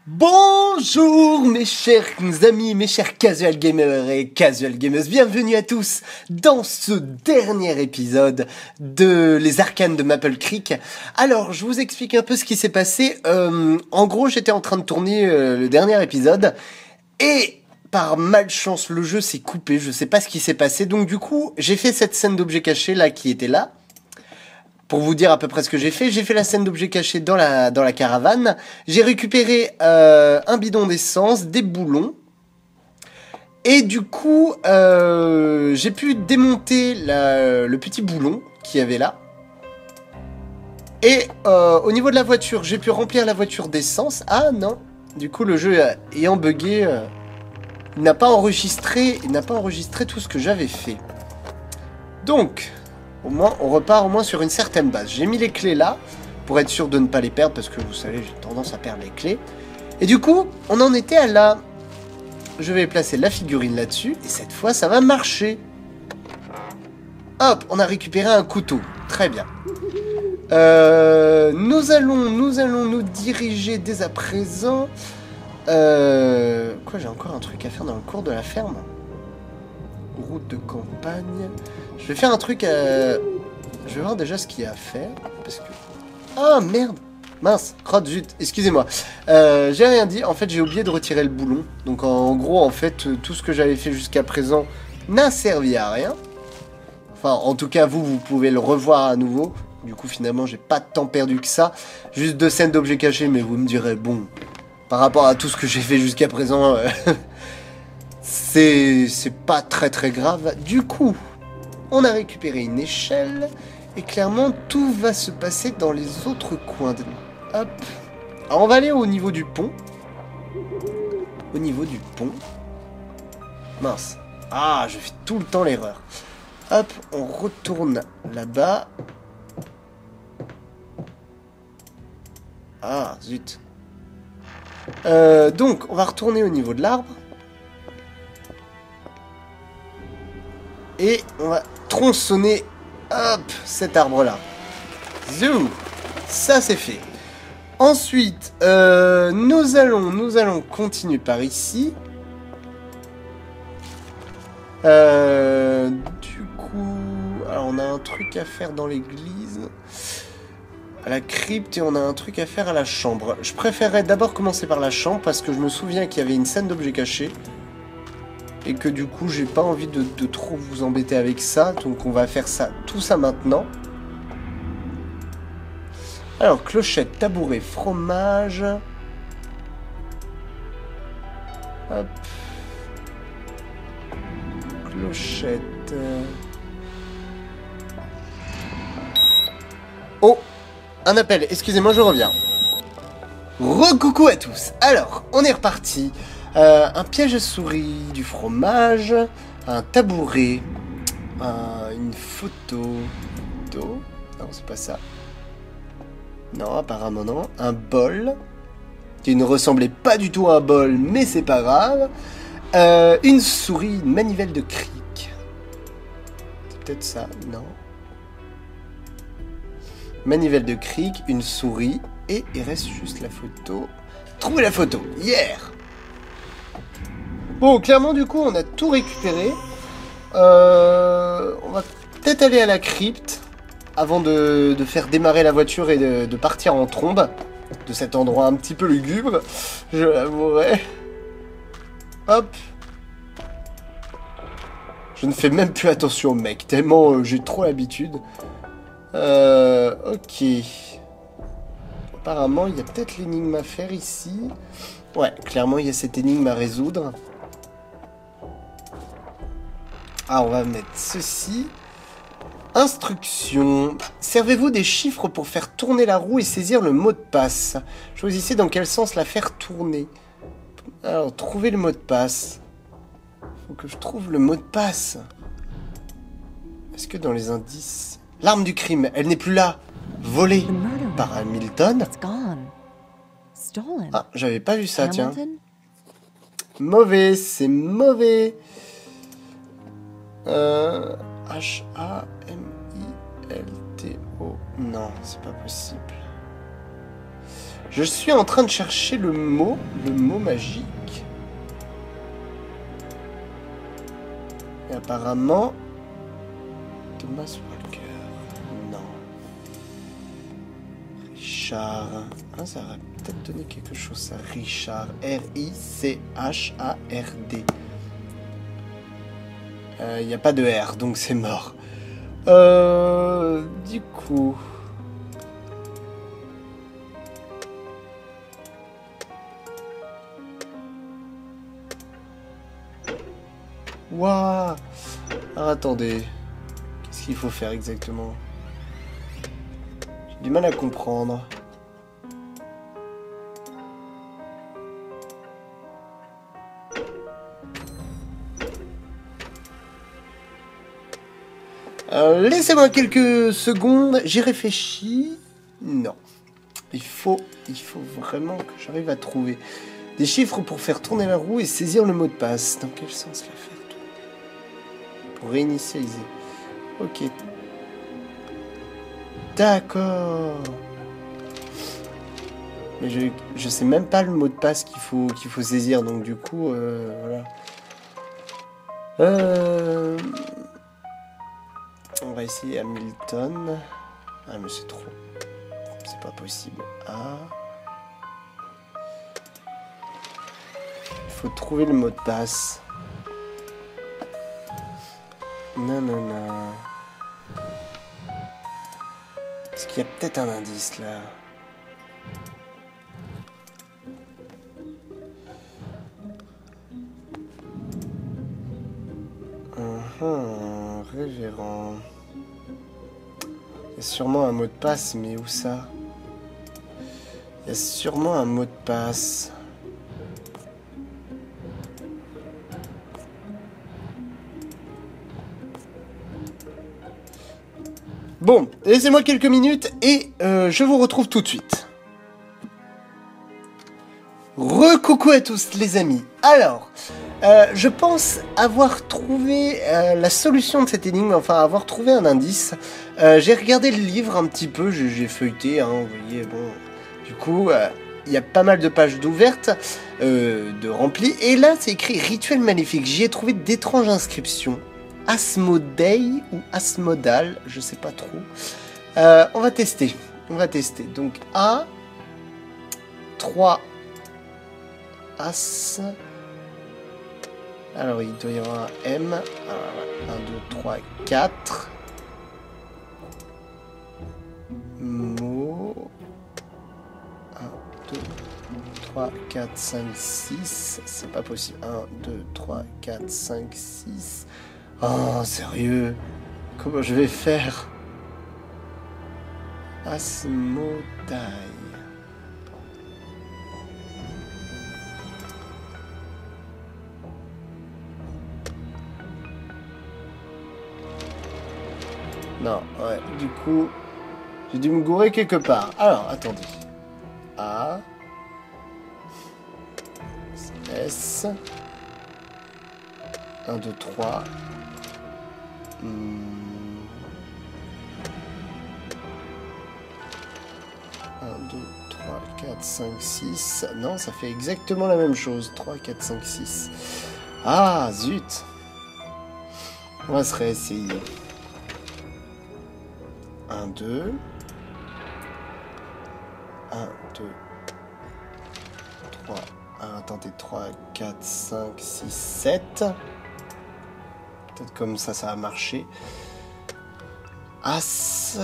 Bonjour mes chers amis, mes chers casual gamers et casual gamers, bienvenue à tous dans ce dernier épisode de Les Arcanes de Maple Creek. Alors, je vous explique un peu ce qui s'est passé. En gros, j'étais en train de tourner le dernier épisode et par malchance, le jeu s'est coupé, je sais pas ce qui s'est passé. Donc du coup, j'ai fait cette scène d'objets cachés là qui était là. Pour vous dire à peu près ce que j'ai fait la scène d'objets cachés dans la caravane. J'ai récupéré un bidon d'essence, des boulons. Et du coup, j'ai pu démonter le petit boulon qu'il y avait là. Et au niveau de la voiture, j'ai pu remplir la voiture d'essence. Ah non, du coup le jeu ayant bugué, il n'a pas enregistré tout ce que j'avais fait. Donc... au moins, on repart au moins sur une certaine base. J'ai mis les clés là, pour être sûr de ne pas les perdre, parce que vous savez, j'ai tendance à perdre les clés. Et du coup, on en était à là. Je vais placer la figurine là-dessus, et cette fois, ça va marcher. Hop, on a récupéré un couteau. Très bien. Nous allons nous diriger dès à présent. Quoi, j'ai encore un truc à faire dans le cours de la ferme. Route de campagne. Je vais faire un truc à... je vais voir déjà ce qu'il y a à faire. Parce que... ah merde. Mince. Crotte, zut. Excusez-moi. J'ai rien dit. En fait, j'ai oublié de retirer le boulon. Donc en gros, en fait, tout ce que j'avais fait jusqu'à présent n'a servi à rien. Enfin, en tout cas, vous pouvez le revoir à nouveau. Du coup, finalement, j'ai pas tant perdu que ça. Juste 2 scènes d'objets cachés, mais vous me direz, bon, par rapport à tout ce que j'ai fait jusqu'à présent... c'est pas très grave. Du coup, on a récupéré une échelle. Et clairement, tout va se passer dans les autres coins. Hop. Alors, on va aller au niveau du pont. Au niveau du pont. Mince. Ah, je fais tout le temps l'erreur. Hop, on retourne là-bas. Ah, zut. Donc, on va retourner au niveau de l'arbre. Et on va tronçonner, hop, cet arbre-là. Zou. Ça, c'est fait. Ensuite, nous allons continuer par ici. Du coup... alors, on a un truc à faire dans l'église. À la crypte, et on a un truc à faire à la chambre. Je préférerais d'abord commencer par la chambre, parce que je me souviens qu'il y avait une scène d'objets cachés. Et que du coup, j'ai pas envie de trop vous embêter avec ça. Donc on va faire ça, tout ça maintenant. Alors, clochette, tabouret, fromage. Hop. Clochette. Oh, un appel. Excusez-moi, je reviens. Recoucou à tous. Alors, on est reparti. Un piège à souris, du fromage, un tabouret, une photo. Non, c'est pas ça. Non, apparemment non. Un bol, qui ne ressemblait pas du tout à un bol, mais c'est pas grave. Une souris, une manivelle de cric. C'est peut-être ça, non. Manivelle de cric, une souris, et il reste juste la photo. Trouvez la photo, yeah! Bon, clairement, du coup, on a tout récupéré. On va peut-être aller à la crypte avant de faire démarrer la voiture et de partir en trombe de cet endroit un petit peu lugubre, je l'avouerai. Hop. Je ne fais même plus attention au mec, tellement j'ai trop l'habitude. Ok. Apparemment, il y a peut-être l'énigme à faire ici. Ouais, clairement, il y a cette énigme à résoudre. Ah, on va mettre ceci. Instruction. Servez-vous des chiffres pour faire tourner la roue et saisir le mot de passe. Choisissez dans quel sens la faire tourner. Alors, trouvez le mot de passe. Faut que je trouve le mot de passe. Est-ce que dans les indices... l'arme du crime, elle n'est plus là. Volée par Hamilton. Ah, j'avais pas vu ça, tiens. Mauvais, c'est mauvais. Hamilto. Non, c'est pas possible. Je suis en train de chercher le mot magique. Et apparemment... Thomas Walker. Non. Richard. Ah, ça aurait peut-être donné quelque chose, ça. Richard. R-I-C-H-A-R-D. Il n'y a pas de R, donc c'est mort. Du coup... Waouh! Alors attendez. Qu'est-ce qu'il faut faire exactement? J'ai du mal à comprendre. Laissez-moi quelques secondes, j'y réfléchis. Non. Il faut vraiment que j'arrive à trouver des chiffres pour faire tourner la roue et saisir le mot de passe. Dans quel sens la faire tourner? Pour réinitialiser. Ok. D'accord. Mais je sais même pas le mot de passe qu'il faut saisir, donc du coup, voilà. On va essayer Hamilton. Ah mais c'est trop. C'est pas possible. Ah. Il faut trouver le mot de passe. Non. Est-ce qu'il y a peut-être un indice là? Révérend. Il y a sûrement un mot de passe, mais où ça? Il y a sûrement un mot de passe. Bon, laissez-moi quelques minutes et je vous retrouve tout de suite. Recoucou à tous les amis. Alors, je pense avoir trouvé la solution de cette énigme, enfin avoir trouvé un indice. J'ai regardé le livre un petit peu, j'ai feuilleté, hein, vous voyez, bon. Du coup, il y a pas mal de pages d'ouvertes, de remplies, et là c'est écrit rituel maléfique. J'y ai trouvé d'étranges inscriptions. Asmodei ou Asmodal, je sais pas trop. On va tester. Donc A, 3 As. Alors il doit y avoir un M. Alors, 1, 2, 3, 4. Mot. 1, 2, 3, 4, 5, 6. C'est pas possible. 1, 2, 3, 4, 5, 6. Oh, sérieux? Comment je vais faire? Asmodai. Non, ouais, du coup, j'ai dû me gourer quelque part. Alors, attendez. A. S. 1, 2, 3. 1, 2, 3, 4, 5, 6. Non, ça fait exactement la même chose. 3, 4, 5, 6. Ah, zut. On va se réessayer. 1, 2. 1, 2. 3. Ah, attendez, 3, 4, 5, 6, 7. Peut-être comme ça va marcher. As.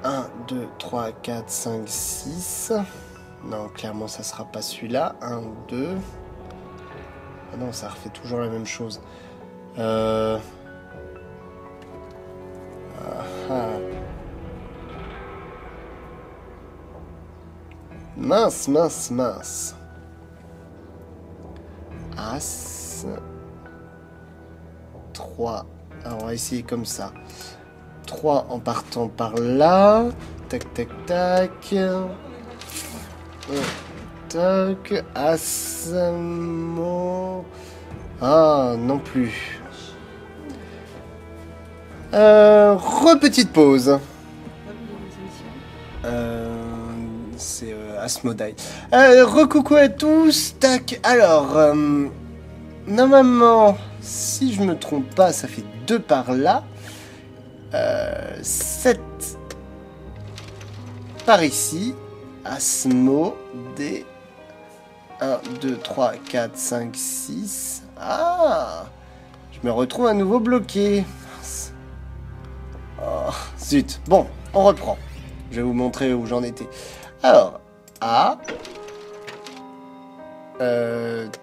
1, 2, 3, 4, 5, 6. Non, clairement, ça sera pas celui-là. 1, 2. Ah non, ça refait toujours la même chose. Mince. As. 3. Alors, on va essayer comme ça. 3 en partant par là. Tac. Tac. As. Ah, non plus. Petite pause. C'est Asmodai. Recoucou à tous. Tac. Alors, normalement, si je me trompe pas, ça fait 2 par là. 7 par ici. Asmodai. 1, 2, 3, 4, 5, 6. Ah! Je me retrouve à nouveau bloqué. Oh, zut. Bon, on reprend. Je vais vous montrer où j'en étais. Alors, A.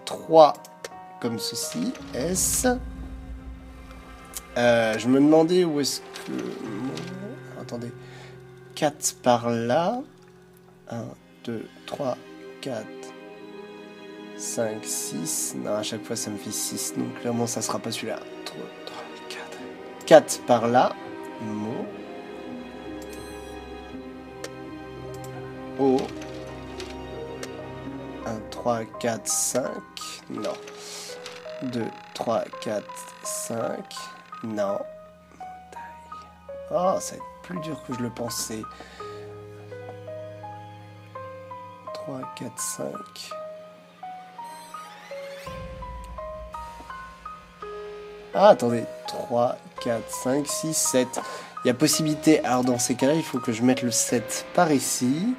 3 comme ceci. S. Je me demandais où est-ce que... Attendez. 4 par là. 1, 2, 3, 4, 5, 6. Non, à chaque fois ça me fait 6. Donc clairement ça sera pas celui-là. 3, 4. 4 par là. Mo. O. 1, 3, 4, 5. Non. 2, 3, 4, 5. Non. Oh, ça va être plus dur que je le pensais. 3, 4, 5. Ah, attendez. 3, 4, 5, 6, 7. Il y a possibilité. Alors, dans ces cas-là, il faut que je mette le 7 par ici.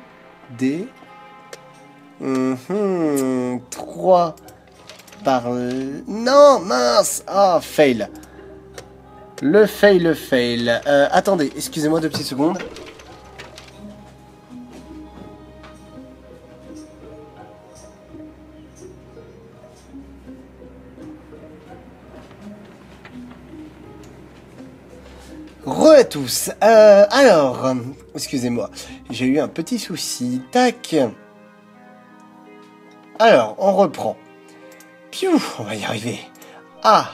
D. 3 par... Non, mince. Ah, fail. Le fail. Attendez, excusez-moi 2 petites secondes. Re à tous. Alors, excusez-moi, j'ai eu un petit souci. Tac. Alors, on reprend. Piou, on va y arriver. A.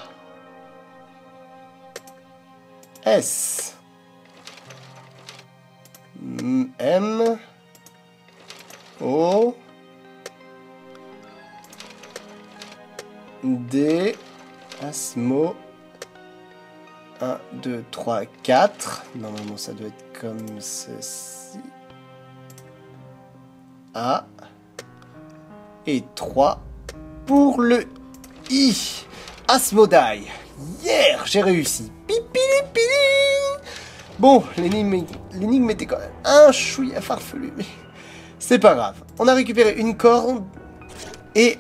S. M. O. D. Asmo. 1, 2, 3, 4. Normalement, ça doit être comme ceci. A. Et 3 pour le I. Asmodai. Yeah, j'ai réussi. Pipili. Bon, l'énigme était quand même un chouïa farfelu. Mais c'est pas grave. On a récupéré une corde et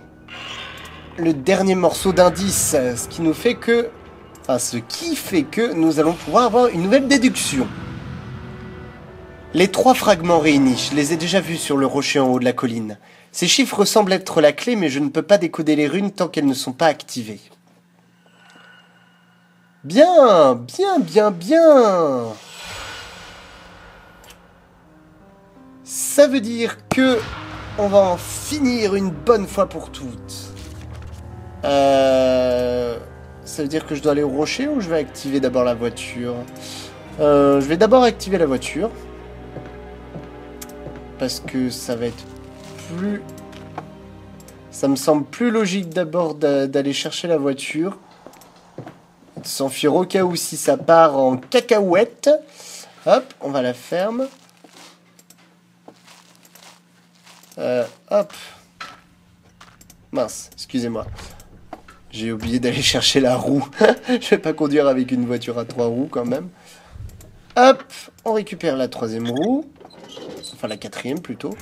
le dernier morceau d'indice. Ce qui fait que nous allons pouvoir avoir une nouvelle déduction. Les 3 fragments réunis, je les ai déjà vus sur le rocher en haut de la colline. Ces chiffres semblent être la clé, mais je ne peux pas décoder les runes tant qu'elles ne sont pas activées. Bien. Ça veut dire que on va en finir une bonne fois pour toutes. Ça veut dire que je dois aller au rocher ou je vais activer d'abord la voiture? Je vais d'abord activer la voiture. Parce que ça va être plus... Ça me semble plus logique d'abord d'aller chercher la voiture. De s'enfuir au cas où si ça part en cacahuète. Hop, on va la ferme. Hop. Mince, excusez-moi. J'ai oublié d'aller chercher la roue. Je vais pas conduire avec une voiture à 3 roues quand même. Hop, on récupère la 3e roue. Enfin la 4e plutôt.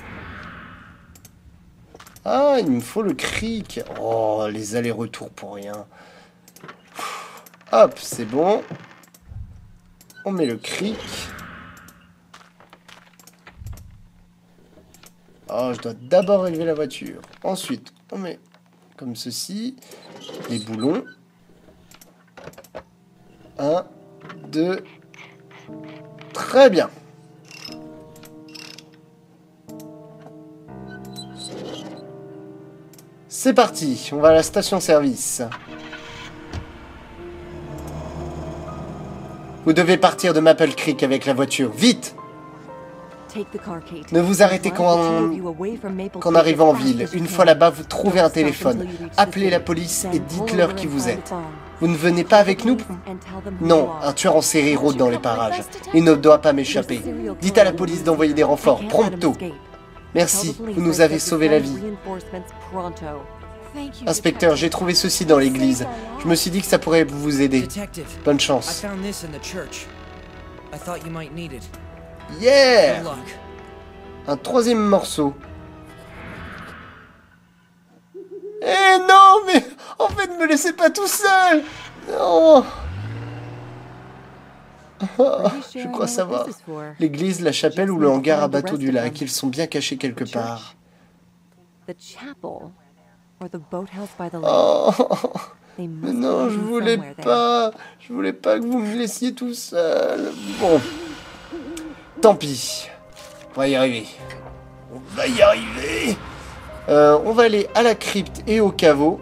Ah, il me faut le cric. Oh, les allers-retours pour rien. Hop, c'est bon. On met le cric. Oh, je dois d'abord élever la voiture. Ensuite, on met comme ceci. Les boulons. 1, 2. Très bien. C'est parti, on va à la station-service. Vous devez partir de Maple Creek avec la voiture, vite! Ne vous arrêtez qu'en arrivant en ville. Une fois là-bas, vous trouvez un téléphone. Appelez la police et dites-leur qui vous êtes. Vous ne venez pas avec nous? Non, un tueur en série rôde dans les parages. Il ne doit pas m'échapper. Dites à la police d'envoyer des renforts, prompto. Merci, vous nous avez sauvé la vie. Inspecteur, j'ai trouvé ceci dans l'église. Je me suis dit que ça pourrait vous aider. Bonne chance. Yeah! Un troisième morceau. Eh non, mais en fait, ne me laissez pas tout seul. Non. Je crois savoir. L'église, la chapelle ou le hangar à bateau du lac, ils sont bien cachés quelque part. Oh, mais non, je voulais pas. Je voulais pas que vous me laissiez tout seul. Bon, tant pis. On va y arriver. On va y arriver. On va aller à la crypte et au caveau.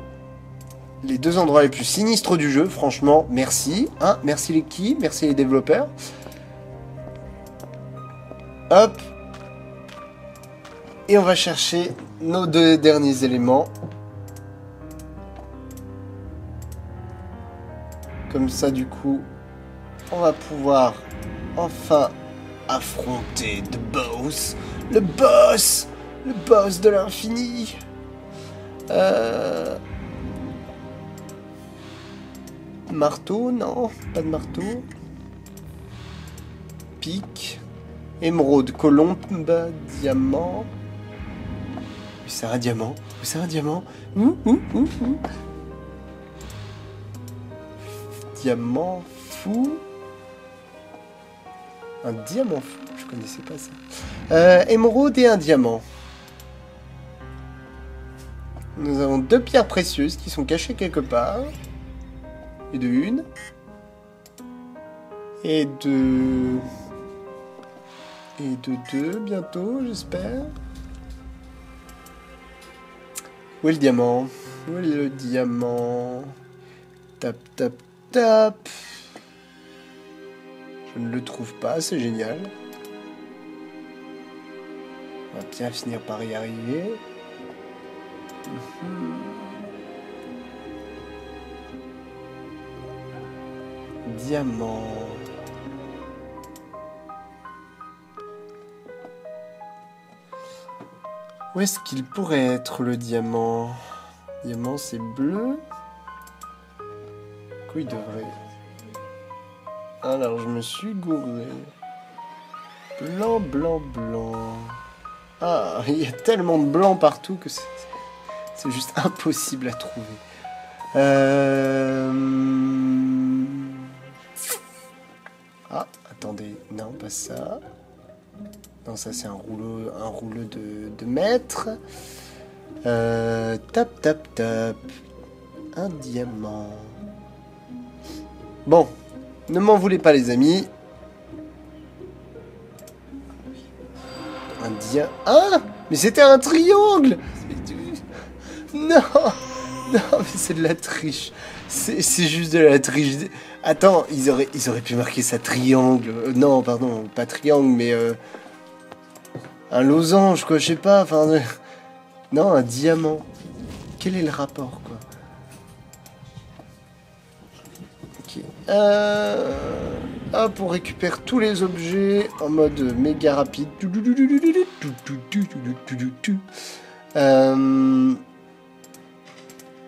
Les deux endroits les plus sinistres du jeu, franchement, merci. Hein, merci les qui, merci les développeurs. Hop. Et on va chercher nos deux derniers éléments. Comme ça, du coup, on va pouvoir enfin affronter The Boss. Le boss! Le boss de l'infini. Marteau, non, pas de marteau. Pique. Émeraude, colombe, diamant. C'est un diamant. C'est un diamant. Ouh. Diamant fou. Un diamant fou. Je connaissais pas ça. Émeraude et un diamant. Nous avons deux pierres précieuses qui sont cachées quelque part. Et de une. Et de... Et de deux bientôt, j'espère. Où est le diamant? Où est le diamant? Tap, tap, tap. Je ne le trouve pas, c'est génial. On va bien finir par y arriver. Diamant. Où est-ce qu'il pourrait être le diamant? Diamant, c'est bleu. Quoi, il devrait... Alors, je me suis gouré. Blanc, blanc, blanc. Ah, il y a tellement de blanc partout que c'est juste impossible à trouver. Ah, attendez, non, pas ça. Non, ça c'est un rouleau de mètre. Tap, tap, tap. Un diamant. Bon, ne m'en voulez pas les amis. Un diamant. Ah, mais c'était un triangle. Non, non, mais c'est de la triche. C'est juste de la triche. Attends, ils auraient pu marquer ça triangle. Non, pardon, pas triangle, mais un losange, quoi, je sais pas. Enfin, non, un diamant. Quel est le rapport, quoi? Ok. Hop, on récupère tous les objets en mode méga rapide.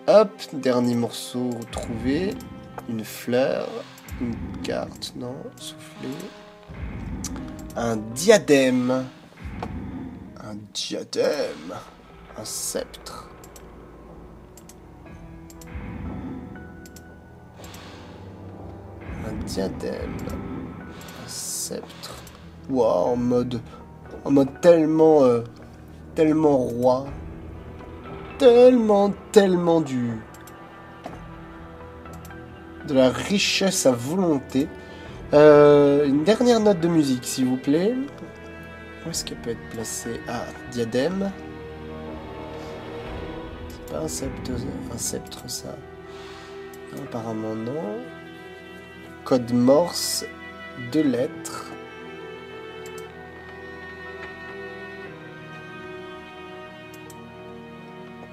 Hop, dernier morceau retrouvé. Une fleur, une carte, non, soufflé. Un diadème. Un diadème. Un sceptre. Un diadème. Un sceptre. Wow, en mode tellement roi. Tellement de la richesse à volonté. Une dernière note de musique, s'il vous plaît. Où est-ce qu'elle peut être placée? Ah, diadème. C'est pas un sceptre, ça. Non, apparemment, non. Code Morse, 2 lettres.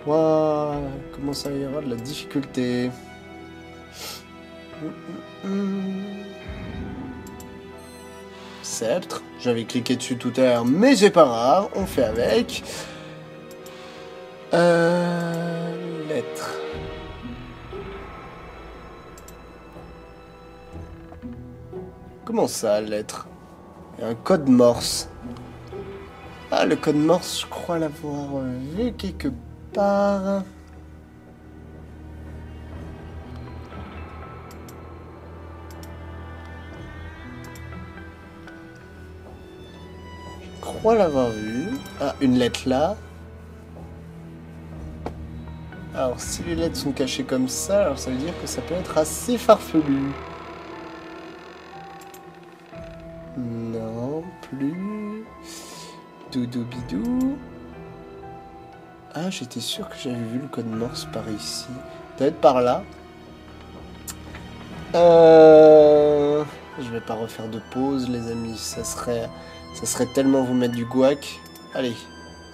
Waouh, comment ça y aura de la difficulté. Sceptre. J'avais cliqué dessus tout à l'heure, mais c'est pas grave. On fait avec. Lettre. Comment ça, lettre? Il y a un code morse. Ah, le code morse, je crois l'avoir vu quelque part. Je crois l'avoir vu. Ah, une lettre là. Alors, si les lettres sont cachées comme ça, alors ça veut dire que ça peut être assez farfelu. Non, plus. Doudou bidou. Ah, j'étais sûr que j'avais vu le code morse par ici. Peut-être par là. Je vais pas refaire de pause, les amis. Ça serait tellement vous mettre du gouac. Allez,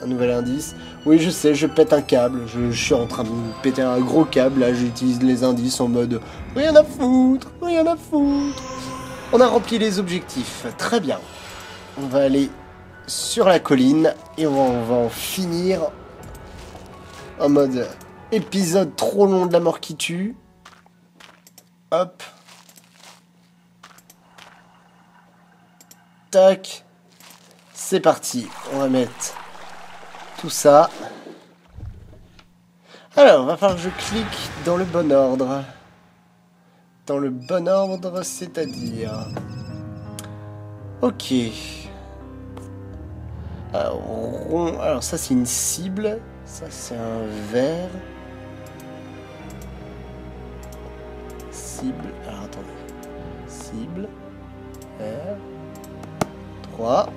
un nouvel indice. Oui, je sais, je pète un câble. Je suis en train de me péter un gros câble. Là, j'utilise les indices en mode rien à foutre, rien à foutre. On a rempli les objectifs. Très bien. On va aller sur la colline et on va en finir en mode épisode trop long de la mort qui tue. Hop. Tac. C'est parti. On va mettre tout ça. Alors, va falloir que je clique dans le bon ordre. Dans le bon ordre, c'est-à-dire... Ok. Alors, rond... Alors ça, c'est une cible. Ça, c'est un vert. Cible... Alors, attendez. Cible. Vert. 3.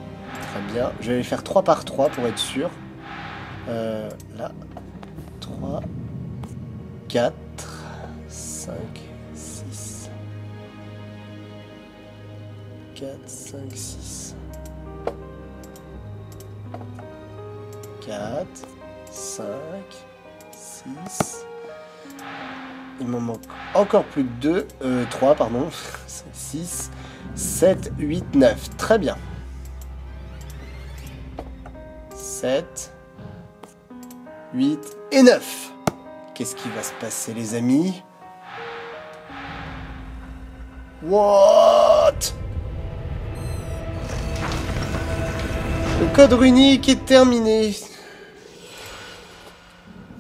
Très bien. Je vais les faire 3 par 3 pour être sûr. Là. 3. 4. 5. 6. 4, 5, 6. 4, 5, 6. Il m'en manque encore plus que 2. 3, pardon. 5, 6, 7, 8, 9. Très bien. 7, 8 et 9. Qu'est-ce qui va se passer, les amis? What? Le code runique est terminé.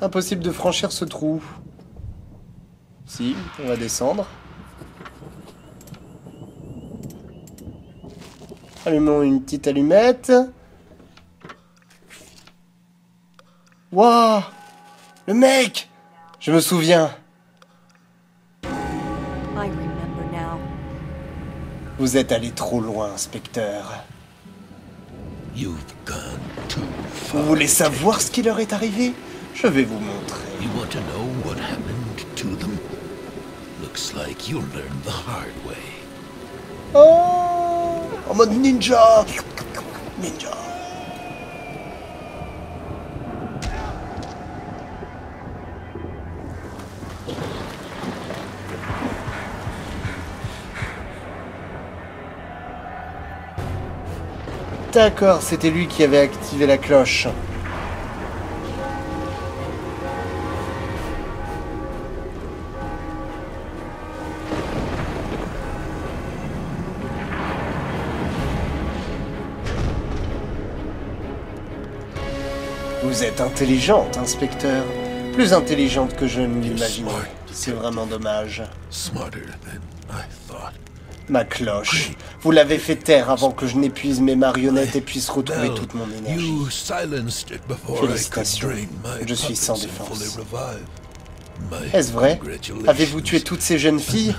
Impossible de franchir ce trou. Si, on va descendre. Allumons une petite allumette. Waouh! Le mec! Je me souviens. Vous êtes allé trop loin, inspecteur. Vous voulez savoir ce qui leur est arrivé? Je vais vous montrer. Oh! En mode ninja! Ninja! D'accord, c'était lui qui avait activé la cloche. Vous êtes intelligente, inspecteur. Plus intelligente que je ne l'imaginais. C'est vraiment dommage. Ma cloche. Vous l'avez fait taire avant que je n'épuise mes marionnettes et puisse retrouver toute mon énergie. Félicitations. Je suis sans défense. Est-ce vrai? Avez-vous tué toutes ces jeunes filles?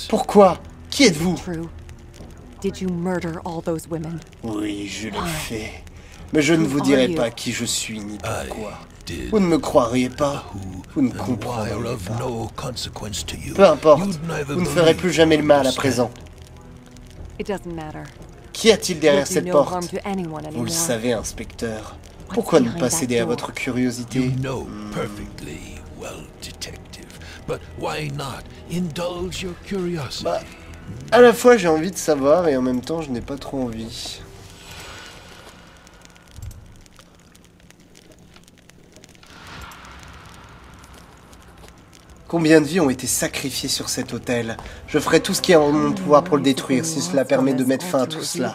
Pourquoi? Qui êtes-vous? Oui, je l'ai fait. Mais je ne vous dirai pas qui je suis ni pourquoi. Vous ne me croiriez pas. Vous ne comprendrez pas. Peu importe. Vous ne ferez plus jamais le mal à présent. Qui a-t-il derrière cette porte? Vous le savez, inspecteur. Pourquoi ne pas céder à votre curiosité? but why not indulge your curiosity? Bah, à la fois j'ai envie de savoir et en même temps je n'ai pas trop envie. Combien de vies ont été sacrifiées sur cet autel? Je ferai tout ce qui est en mon pouvoir pour le détruire, si cela permet de mettre fin à tout cela.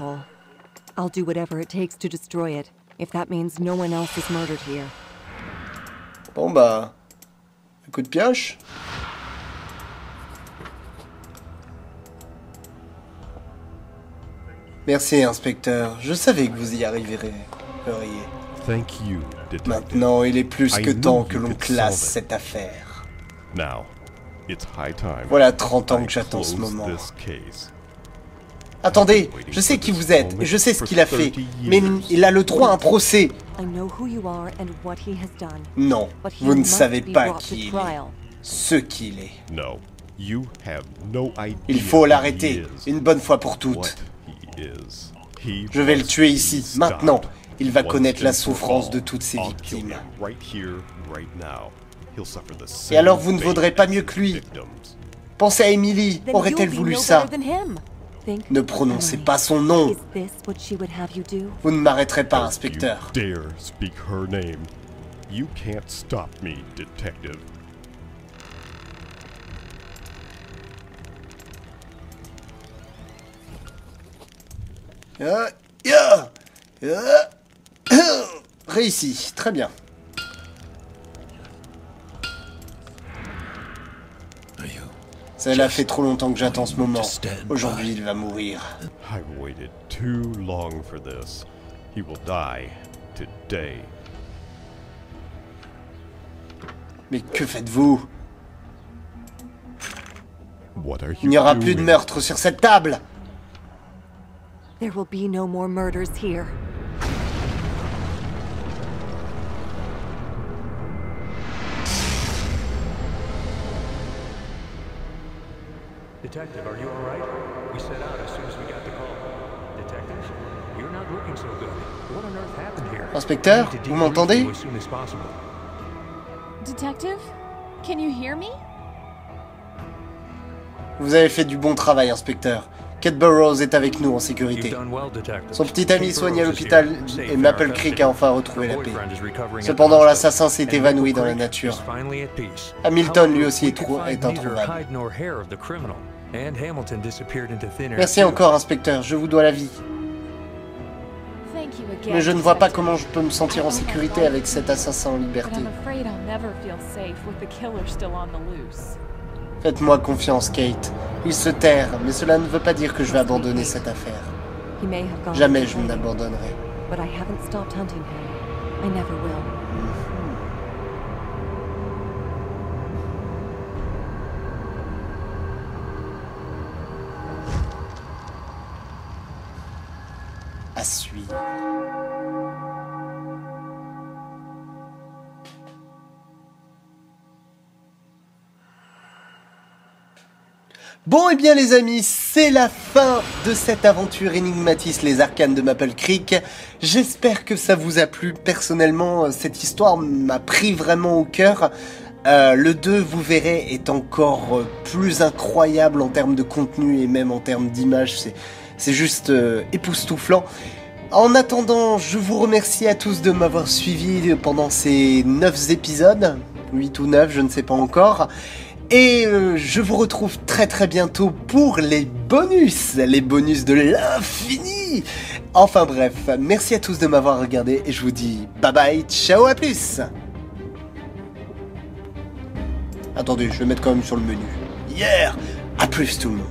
I'll do whatever it takes to destroy it, if that means no one else is murdered here. Bon bah... un coup de pioche. Merci, inspecteur. Je savais que vous y arriveriez. Thank you, detective. Maintenant, il est plus que I temps knew que you l'on could classe solve it. cette affaire. Now, it's high time. Voilà 30 ans I que j'attends ce close moment. this case. Attendez, je sais qui vous êtes, et je sais ce qu'il a fait, mais il a le droit à un procès. I know who you are and what he has done. Non, But he vous ne must savez be pas brought qui to il est, trial. ce qu'il est. No, you have no idea. Il faut who he l'arrêter, is, une bonne fois pour what toutes. he is. He Je vais le must tuer be ici, stopped. maintenant. Il va Once connaître la and for souffrance all. de toutes ses I'll kill victimes. him right here, right now. He'll suffer the Et same alors vous ne fate vaudrez pas as mieux his que lui. victims. Pensez à Emily, Then aurait-elle you'll be voulu no ça? better than him. Think Ne of prononcez Emily. pas son nom. Is this what she would have you do? Vous ne m'arrêterez pas, Don't inspecteur. you dare speak her name. You can't stop me, detective. Réussi, très bien. Cela fait trop longtemps que j'attends ce moment. Aujourd'hui, il va mourir. I've waited too long for this. He will die today. Mais que faites-vous? What are you Il n'y aura plus de doing? meurtre sur cette table. There will be no more murders here. Detective, are you all right? We set out as soon as we got the call. Detective, you're not looking so good. What on earth happened here? Inspecteur, We need to vous debrief m'entendez? you as soon as possible. Detective? Can you hear me? Vous avez fait du bon travail, inspecteur. Kate Burroughs est avec nous en You've sécurité. done well, detective. Son petit ami Kate soigné à Burroughs is l'hôpital here, safe et in Maple our Creek custody. a enfin retrouvé Her la paix. boyfriend is recovering at the Cependant, hospital, l'assassin s'est and évanoui Maple dans la Creek nature. is finally at peace. Hamilton, lui However, aussi, we could find est neither introuvable. hide nor hair of the criminal, and Hamilton disappeared into thin air Merci too. encore, inspecteur, je vous dois la vie. Thank you again. Mais je ne vois pas Detective. comment je peux me sentir en sécurité avec cet assassin en But liberté. I'm afraid I'll never feel safe with the killer still on the loose. Faites-moi confiance, Kate. Il se terre, mais cela ne veut pas dire que je vais abandonner cette affaire. He may have gone Jamais into je ne hiding, l'abandonnerai. but I haven't stopped hunting him. I never will. À suivre. Bon et bien les amis, c'est la fin de cette aventure Enigmatis, les arcanes de Maple Creek. J'espère que ça vous a plu. Personnellement, cette histoire m'a pris vraiment au cœur. Le 2, vous verrez, est encore plus incroyable en termes de contenu et même en termes d'image. C'est juste époustouflant. En attendant, je vous remercie à tous de m'avoir suivi pendant ces 9 épisodes. 8 ou 9, je ne sais pas encore. Et je vous retrouve très très bientôt pour les bonus de l'infini. Enfin bref, merci à tous de m'avoir regardé et je vous dis bye bye, ciao, à plus. Attendez, je vais mettre quand même sur le menu. Yeah, à plus tout le monde.